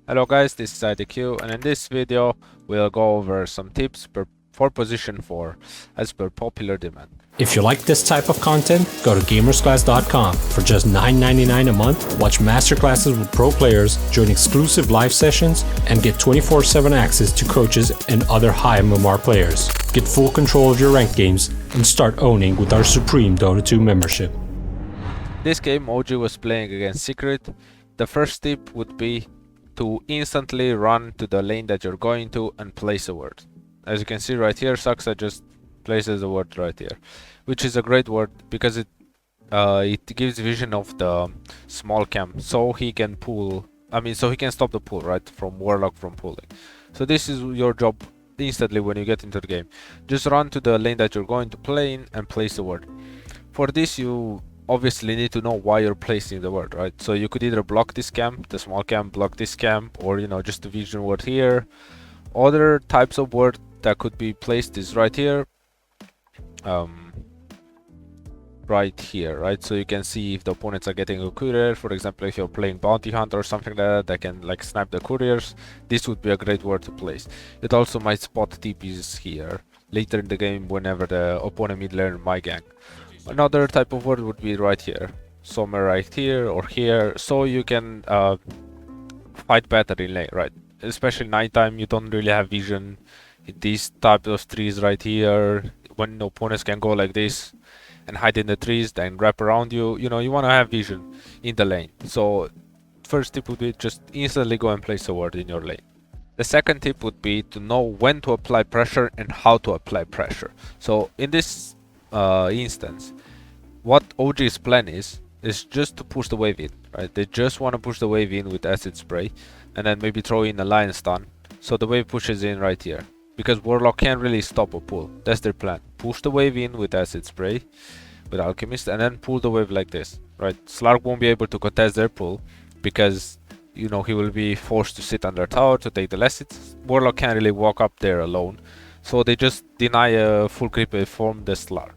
Hello guys, this is IDQ, and in this video we'll go over some tips for position 4 as per popular demand. If you like this type of content, go to gamersclass.com. For just $9.99 a month, watch masterclasses with pro players, join exclusive live sessions, and get 24/7 access to coaches and other high MMR players. Get full control of your ranked games and start owning with our Supreme Dota 2 membership. This game OG was playing against Secret. The first tip would be to instantly run to the lane that you're going to and place a ward. As you can see right here, Saksa just places a ward right here, which is a great ward because it gives vision of the small camp, so he can so he can stop the pull, right, from Warlock from pulling. So this is your job instantly when you get into the game. Just run to the lane that you're going to play in and place the ward. For this you obviously need to know why you're placing the ward, right? So you could either block this camp, the small camp, block this camp, or just the vision ward here. Other types of ward that could be placed is right here, right? So you can see if the opponents are getting a courier. For example, if you're playing bounty hunter or something like that can like snipe the couriers, this would be a great ward to place. It also might spot TPs here later in the game whenever the opponent mid lane might gank. Another type of ward would be right here, somewhere right here or here, so you can fight better in lane, right? Especially nighttime, you don't really have vision. These type of trees right here, when opponents can go like this and hide in the trees, then wrap around you, you want to have vision in the lane. So first tip would be just instantly go and place a ward in your lane. The second tip would be to know when to apply pressure and how to apply pressure. So in this instance, what OG's plan is just to push the wave in, right? They just want to push the wave in with acid spray and then maybe throw in a lion stun, so the wave pushes in right here, because Warlock can't really stop a pull. That's their plan. Push the wave in with acid spray with Alchemist and then pull the wave like this, right? Slark won't be able to contest their pull because he will be forced to sit under tower to take the last hit. Warlock can't really walk up there alone, so they just deny a full creep wave from the Slark.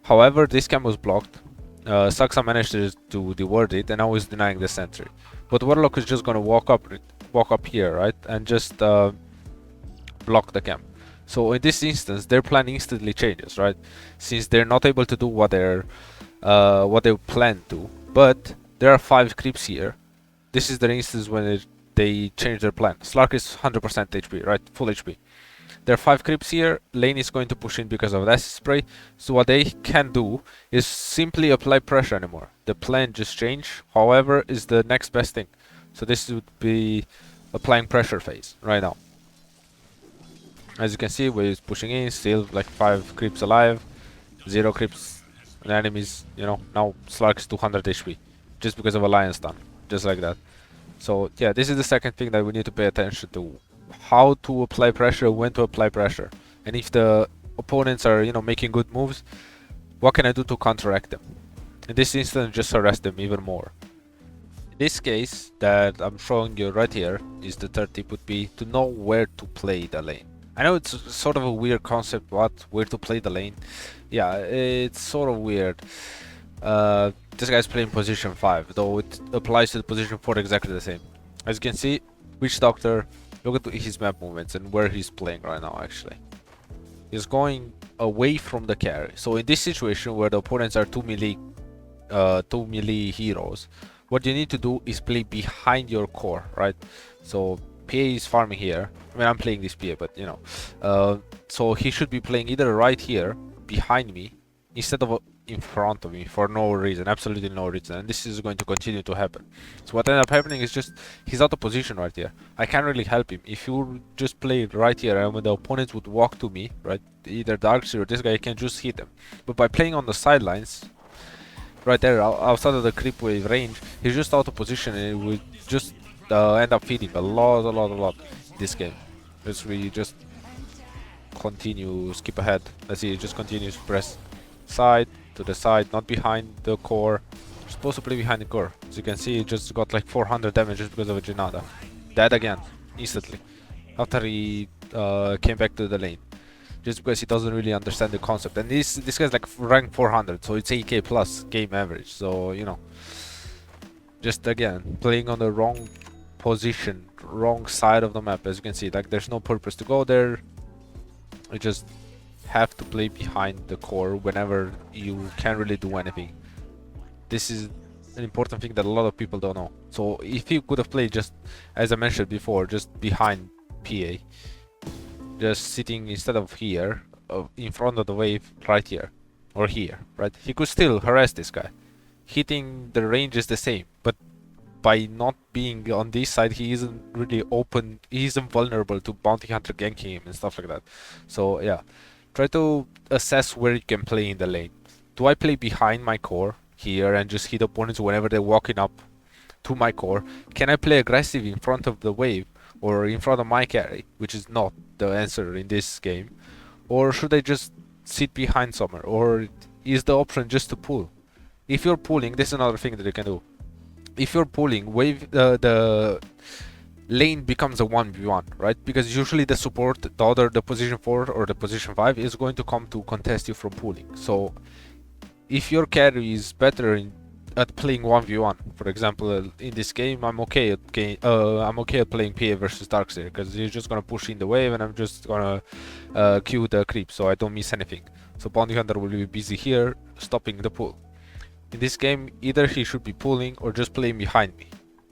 However, this camp was blocked. Saksa managed to deward it, and now he's denying the sentry. But Warlock is just gonna walk up here, right, and just block the camp. So in this instance, their plan instantly changes, right? Since they're not able to do what they planned to, but there are 5 creeps here. This is the instance when they change their plan. Slark is 100% HP, right? Full HP. There are 5 creeps here. Lane is going to push in because of acid spray. So what they can do is simply apply pressure anymore. The plan just changed. However, is the next best thing. So this would be applying pressure phase right now. As you can see, we're pushing in, still like 5 creeps alive, 0 creeps and enemies. Now Slark is 200 HP just because of a lion stun, just like that. So yeah, this is the second thing that we need to pay attention to: how to apply pressure, when to apply pressure, and if the opponents are making good moves, what can I do to counteract them? In this instance, just harass them even more. In this case that I'm showing you right here, is the third tip would be to know where to play the lane. I know it's sort of a weird concept, where to play the lane. Yeah, it's sort of weird. This guy's playing position 5, though it applies to the position 4 exactly the same. As you can see, Witch Doctor, look at his map movements and where he's playing right now. Actually, he's going away from the carry. So in this situation where the opponents are 2 melee heroes, what you need to do is play behind your core, right? So PA is farming here. I mean, I'm playing this PA, but so he should be playing either right here behind me instead of in front of me for no reason, absolutely no reason, and this is going to continue to happen. So what ended up happening is just he's out of position right here. I can't really help him. If you just play right here and when the opponents would walk to me, right, either Darkseer or this guy, can just hit them. But by playing on the sidelines right there outside of the creep wave range, he's just out of position and it will just end up feeding a lot in this game. As we just skip ahead. Let's see, it just continues to press side to the side, not behind the core. You're supposed to play behind the core. As you can see, he just got like 400 damage just because of a Janada. Dead again, instantly, after he came back to the lane. Just because he doesn't really understand the concept. And this guy's like rank 400, so it's 8k plus game average. So, just again, playing on the wrong position wrong side of the map. As you can see, like there's no purpose to go there. You just have to play behind the core whenever you can't really do anything. This is an important thing that a lot of people don't know. So if you could have played just, as I mentioned before, just behind PA, just sitting instead of here, in front of the wave, right here, or here, right? He could still harass this guy. Hitting the range is the same, but by not being on this side, he isn't really open, he isn't vulnerable to bounty hunter ganking him and stuff like that. So yeah, try to assess where you can play in the lane. Do I play behind my core here and just hit opponents whenever they're walking up to my core? Can I play aggressive in front of the wave or in front of my carry, which is not the answer in this game? Or should I just sit behind somewhere? Or is the option just to pull? If you're pulling, this is another thing that you can do. If you're pulling, wave the lane becomes a 1v1, right? Because usually the support, the position 4 or the position 5 is going to come to contest you from pulling. So if your carry is better at playing 1v1, for example, in this game, I'm okay at playing PA versus Darkseer, because he's just gonna push in the wave and I'm just gonna queue the creep, so I don't miss anything. So Bounty Hunter will be busy here, stopping the pull. In this game, either he should be pulling or just playing behind me.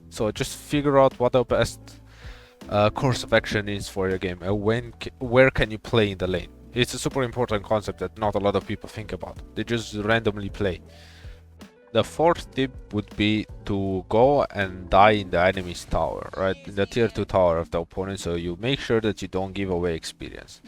So just figure out what the best course of action is for your game, and where can you play in the lane. It's a super important concept that not a lot of people think about. They just randomly play. The fourth tip would be to go and die in the enemy's tower, right? In the tier 2 tower of the opponent, so you make sure that you don't give away experience.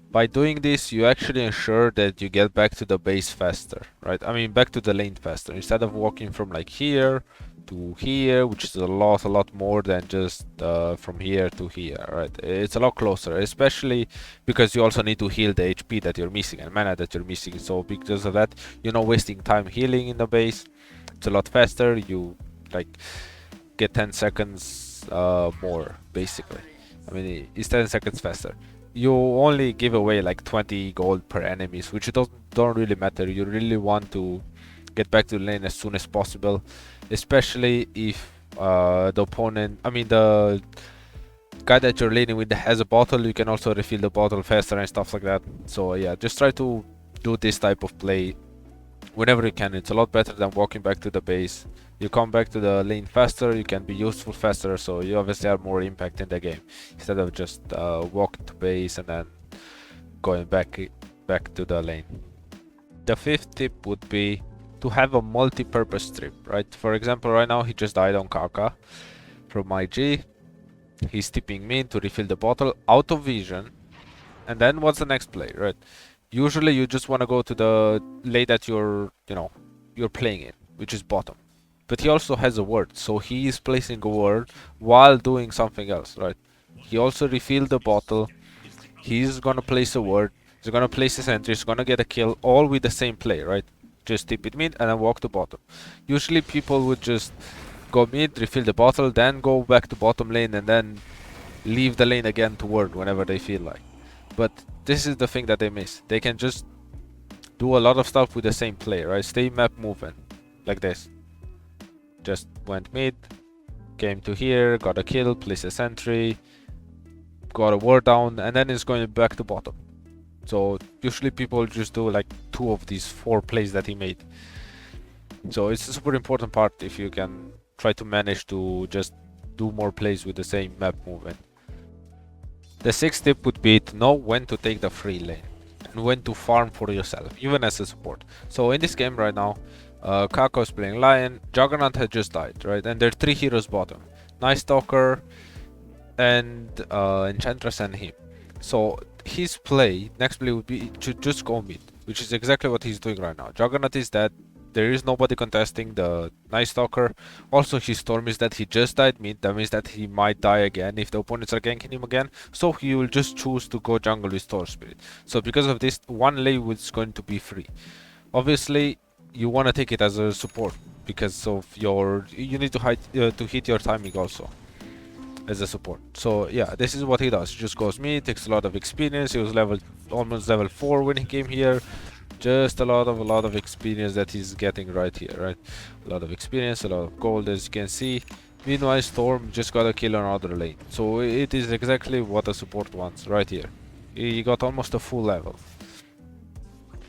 By doing this, you actually ensure that you get back to the base faster, right? I mean, back to the lane faster. Instead of walking from like here to here, which is a lot more than just from here to here, right? It's a lot closer, especially because you also need to heal the HP that you're missing and mana that you're missing. So because of that, you're not wasting time healing in the base. It's a lot faster. You like get 10 seconds more, basically. I mean, it's 10 seconds faster. You only give away like 20 gold per enemies, which don't really matter. You really want to get back to the lane as soon as possible, especially if the opponent, I mean the guy that you're laning with has a bottle. You can also refill the bottle faster and stuff like that. So yeah, just try to do this type of play whenever you can. It's a lot better than walking back to the base. You come back to the lane faster, you can be useful faster, so you obviously have more impact in the game instead of just walking to base and then going back to the lane. The fifth tip would be to have a multi-purpose strip, right? For example, right now he just died on Kaka from IG. He's tipping mid to refill the bottle, out of vision, and then what's the next play, right? Usually you just want to go to the lane that you're playing in, which is bottom. But he also has a ward, so he is placing a ward while doing something else, right? He also refilled the bottle. He's gonna place a ward. He's gonna place a sentry. He's gonna get a kill, all with the same play, right? Just tip it mid and then walk to bottom. Usually people would just go mid, refill the bottle, then go back to bottom lane and then leave the lane again to ward whenever they feel like. But this is the thing that they miss. They can just do a lot of stuff with the same play, right? Stay map movement, like this. Just went mid, came to here, got a kill, placed a sentry, got a ward down, and then it's going back to bottom. So usually people just do like 2 of these 4 plays that he made. So it's a super important part if you can try to manage to just do more plays with the same map movement. The 6th tip would be to know when to take the free lane and when to farm for yourself, even as a support. So in this game right now, Kako is playing Lion, Juggernaut had just died, right? And there are 3 heroes bottom. Night Stalker and Enchantress and him. So his next play would be to just go mid, which is exactly what he's doing right now. Juggernaut is dead. There is nobody contesting the Night Stalker. Also, his Storm is that he just died mid. That means that he might die again if the opponents are ganking him again. So he will just choose to go jungle with Storm Spirit. So because of this, 1 lane is going to be free. Obviously, you want to take it as a support because of you need to hit your timing also as a support. So yeah, this is what he does. He just goes mid, takes a lot of experience. He was almost level 4 when he came here. Just a lot of experience that he's getting right here, right? A lot of experience, a lot of gold, as you can see. Meanwhile, Storm just got a kill on other lane. So it is exactly what a support wants right here. He got almost a full level.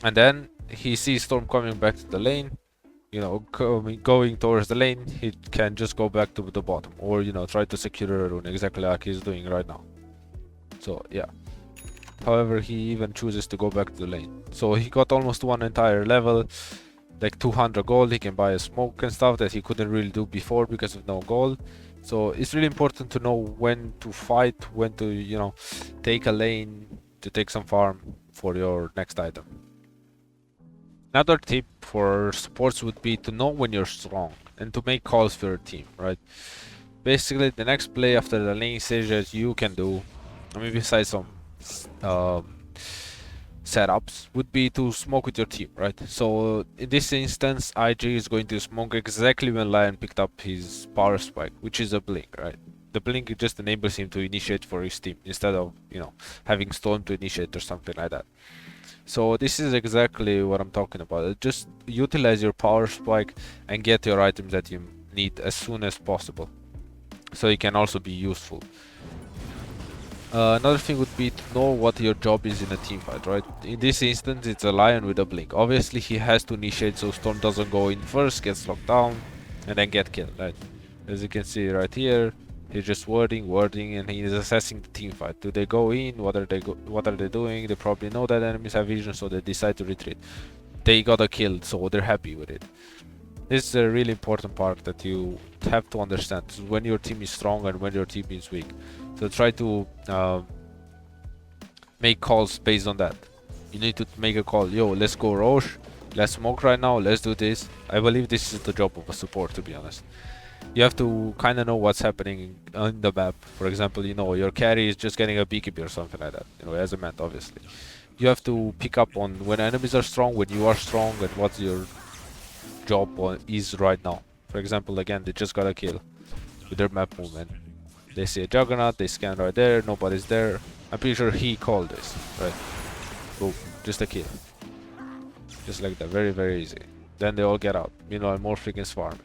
And then he sees Storm coming back to the lane. You know, going towards the lane, he can just go back to the bottom. Or, you know, try to secure a rune, exactly like he's doing right now. So, yeah. However, he even chooses to go back to the lane. So he got almost one entire level. Like 200 gold, he can buy a smoke and stuff that he couldn't really do before because of no gold. So it's really important to know when to fight, when to, you know, take a lane to take some farm for your next item. Another tip for supports would be to know when you're strong and to make calls for your team, right? Basically, the next play after the lane stage that you can do, I mean, besides some setups, would be to smoke with your team, right? So in this instance, IG is going to smoke exactly when Lion picked up his power spike, which is a blink, right? The blink just enables him to initiate for his team instead of, you know, having Storm to initiate or something like that. So this is exactly what I'm talking about. Just utilize your power spike and get your items that you need as soon as possible, so it can also be useful. Another thing would be to know what your job is in a team fight, right? In this instance, it's a Lion with a blink. Obviously, he has to initiate so Storm doesn't go in first, gets locked down, and then get killed, right? As you can see right here, he's just warding, and he is assessing the team fight. Do they go in? What are they doing? They probably know that enemies have vision, so they decide to retreat. They got a kill, so they're happy with it. This is a really important part that you have to understand. So when your team is strong and when your team is weak. So try to make calls based on that. You need to make a call. Yo, let's go Roche. Let's smoke right now. Let's do this. I believe this is the job of a support, to be honest. You have to kind of know what's happening on the map. For example, you know, your carry is just getting a BKB or something like that. You know, as a mat, obviously. You have to pick up on when enemies are strong, when you are strong, and what your job is right now. For example, again, they just got a kill with their map movement. They see a Juggernaut, they scan right there, nobody's there. I'm pretty sure he called this, right? Boom, just a kill. Just like that, very, very easy. Then they all get out. Meanwhile, more freaking farming.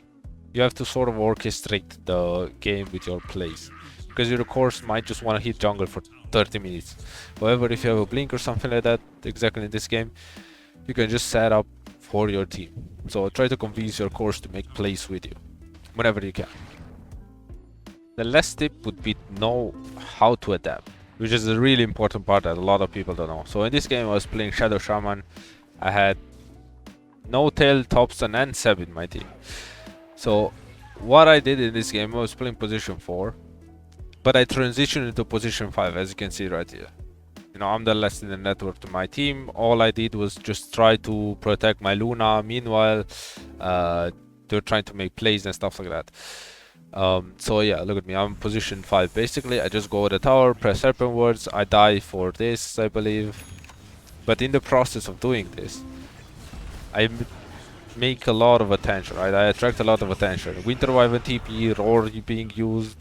You have to sort of orchestrate the game with your plays, because your course might just want to hit jungle for 30 minutes. However, if you have a blink or something like that, exactly in this game, you can just set up for your team. So try to convince your course to make plays with you whenever you can. The last tip would be to know how to adapt, which is a really important part that a lot of people don't know. So in this game I was playing Shadow Shaman. I had No Tail, Thompson and Seb in my team. So what I did in this game, I was playing position 4, but I transitioned into position 5, as you can see right here. You know, I'm the last in the network to my team. All I did was just try to protect my Luna. Meanwhile, they're trying to make plays and stuff like that. So yeah, look at me, I'm position 5. Basically, I just go to the tower, press Serpent Words, I die for this, I believe. But in the process of doing this, I make a lot of attention, right? I attract a lot of attention. Winter Wyvern TP, Roar being used,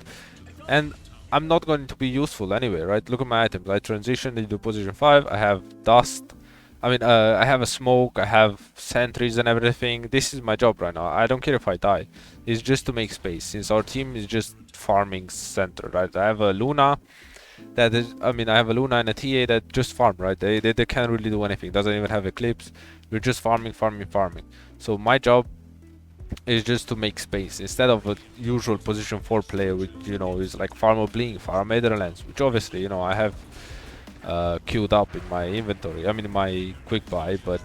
and I'm not going to be useful anyway, right? Look at my items. I transitioned into position 5, I have dust. I have a smoke, I have sentries and everything. This is my job right now. I don't care if I die. It's just to make space, since our team is just farming center, right? I have a Luna that is, I have a Luna and a TA that just farm, right? They can't really do anything. Doesn't even have eclipse. We're just farming. So my job is just to make space instead of a usual position 4 player, which, you know, is like farm a blink, farm Netherlands, which obviously, you know, I have queued up in my inventory, in my quick buy, but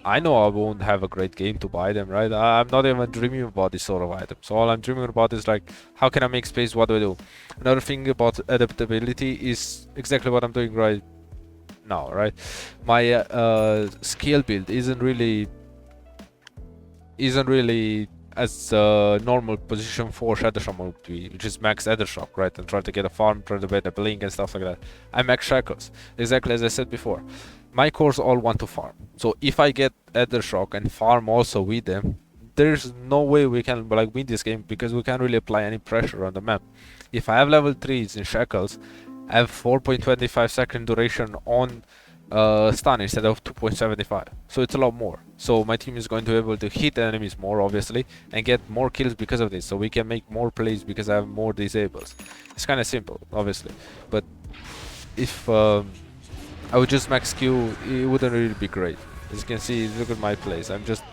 I know I won't have a great game to buy them, right? I'm not even dreaming about this sort of items. All I'm dreaming about is like, how can I make space? What do I do? Another thing about adaptability is exactly what I'm doing right now, right? My skill build isn't really as normal position 4 Shadow Shaman would be, which is max Edershock, right? And try to get a farm, try to get a blink and stuff like that. I max Shackles, exactly as I said before. My cores all want to farm. So if I get Edershock and farm also with them, there's no way we can like win this game, because we can't really apply any pressure on the map. If I have level 3s in Shackles, I have 4.25 second duration on stun instead of 2.75, so it's a lot more. So my team is going to be able to hit enemies more, obviously, and get more kills because of this, so we can make more plays because I have more disables. It's kind of simple, obviously, but if I would just max Q, it wouldn't really be great. As you can see, look at my plays. I'm just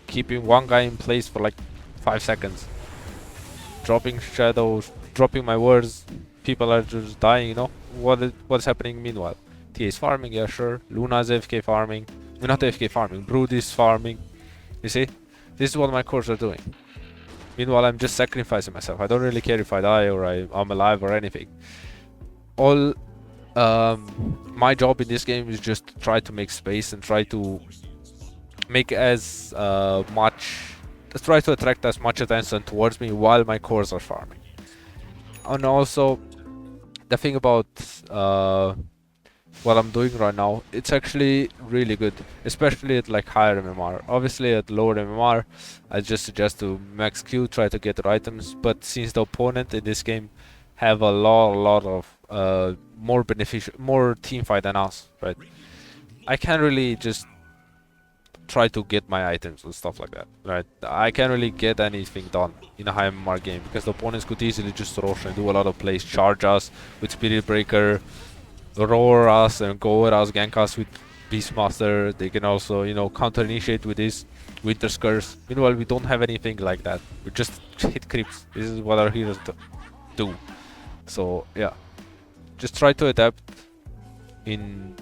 keeping one guy in place for like 5 seconds, dropping shadows, dropping my words. People are just dying, you know. What's happening meanwhile? TA is farming, yeah, sure. Luna's AFK farming. Not AFK farming, Brood is farming. You see? This is what my cores are doing. Meanwhile, I'm just sacrificing myself. I don't really care if I die or I'm alive or anything. All my job in this game is just to try to make space and try to make as much, try to attract as much attention towards me while my cores are farming. And also, the thing about what I'm doing right now, it's actually really good, especially at like higher MMR. Obviously at lower MMR, I just suggest to max Q, try to get the items, but since the opponent in this game have a lot of more beneficial, more team fight than us, right? I can't really just try to get my items and stuff like that, right? I can't really get anything done in a high MMR game because the opponents could easily just rush and do a lot of plays, charge us with Spirit Breaker, roar us and go at us, gank us with Beastmaster. They can also, you know, counter initiate with this Winter's Curse. Meanwhile, we don't have anything like that. We just hit creeps. This is what our heroes do. So yeah, just try to adapt in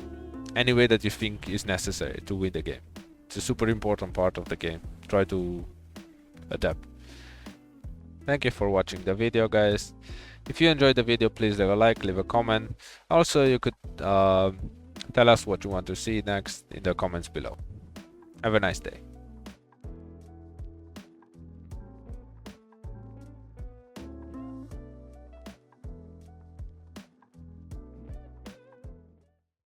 any way that you think is necessary to win the game. It's a super important part of the game. Try to adapt. Thank you for watching the video, guys. If you enjoyed the video, please leave a like, leave a comment. Also, you could tell us what you want to see next in the comments below. Have a nice day.